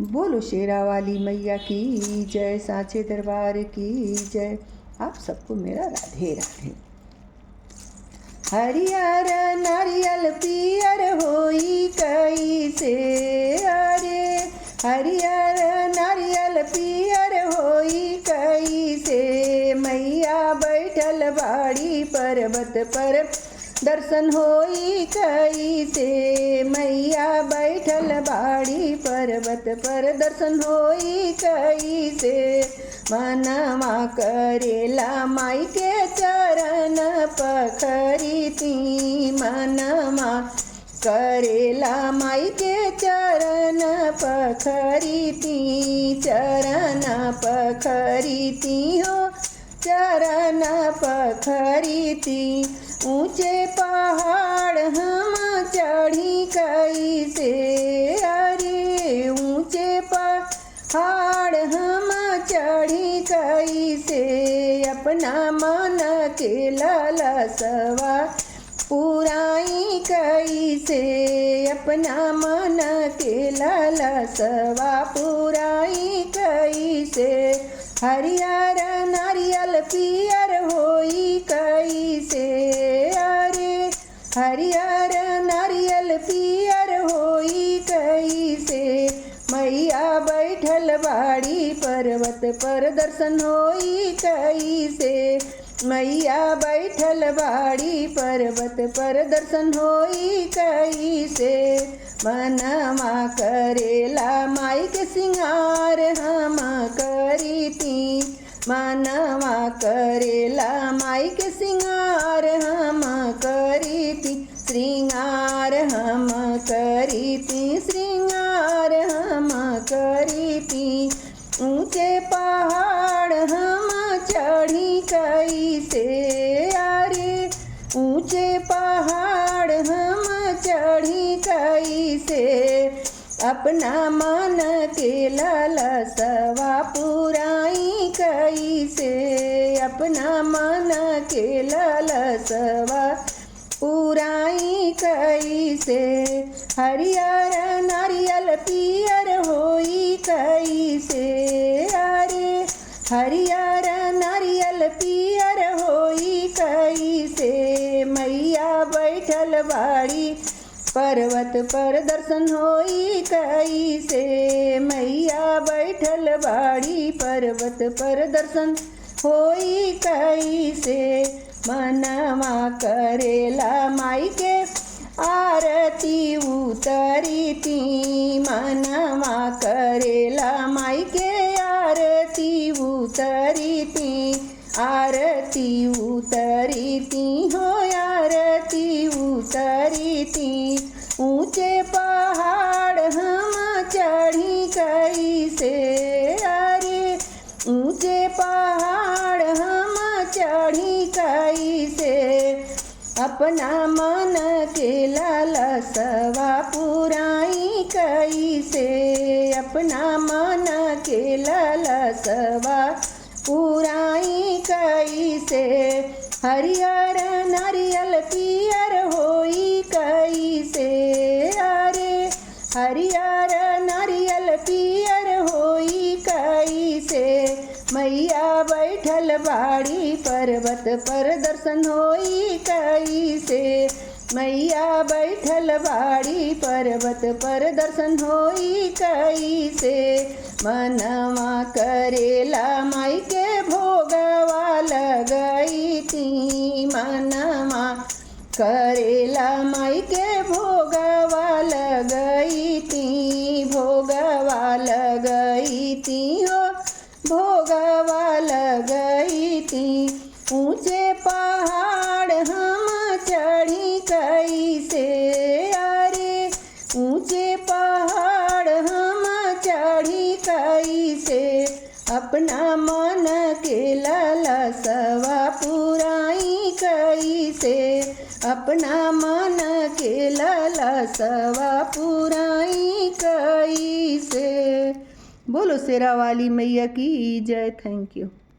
बोलो शेरा वाली मैया की जय, सांचे दरबार की जय। आप सबको मेरा राधे राधे। हरियर नारियल पियर होई कैसे, अरे हरियर नारियल पियर होई कैसे, मैया बैठल बाड़ी पर्वत पर दर्शन होई कैसे, मैया बैठल बाड़ी पर्वत पर दर्शन होई कैसे, मनवा करेला माई के चरण पखरीती, मनवा करेला माई के चरण पखरीती, चरण पखरीती हो चरण पखरीती, ऊंचे पहाड़ हम चढ़ी कैसे, अरे ऊंचे पहाड़ हम चढ़ी कैसे, अपना मन के लालसवा पुराई कैसे, अपना मन के लालसवा पुराई कैसे, हरियर नारियल पियर होई कैसे, अरे हरियर नारियल पियर होई कैसे, मैया बैठल बाड़ी पर्वत पर दर्शन होई कैसे, मैया बैठल बाड़ी पर्वत पर दर्शन होई कैसे, मनवा करेला माई के सिंगार हम करीती, मनवा करेला माई के सिंगार हम करीती, श्रृंगार हम करीती, श्रृंगार हम करीती, ऊंचे पहाड़ हम चढ़ी कैसे, अरे ऊंचे पहाड़ हम चढ़ी कैसे, अपना मन के लालसवा पुराई कैसे, अपना मन के लालसवा पुराई कैसे, हरियर नारियल पियर होई कैसे, अरे हरियर नारियल पियर होई कैसे, मैया बैठल बाड़ी पर्वत पर दर्शन होई कैसे, मैया बैठल बाड़ी पर्वत पर दर्शन होई कैसे, मनवा करेला माई के आरती उतरीती, मनवा करेला माई के आरती उतरीती, आरती उतरीती हो आरती उतरीती, ऊंचे पहाड़ हम चढ़ी कैसे, अरे ऊंचे पहाड़ हम चढ़ी कैसे, अपना मन के लालसवा पुराई कैसे, अपना मन के लालसवा पुराई कैसे, हरियर नारियल पियर होई कैसे, अरे हरियर नारियल पियर होई कैसे, मैया बैठल बाड़ी पर्वत पर दर्शन होई कैसे, मैया बैठल बाड़ी पर्वत पर दर्शन होई कैसे, मनवा करेला माई के भोगवा लगईती, मनवा करेला माई के भोगवा लगईती, भोगवा लगईती हो भोगवा लगईती, ऊंचे पहाड़ हम चढ़ी कैसे, अरे ऊंचे पहाड़ हम चढ़ी कैसे, अपना मन के लालसवा पुराई कैसे, अपना मन के लालसवा पुराई कैसे। बोलो शेरा वाली मैया की जय। Thank you.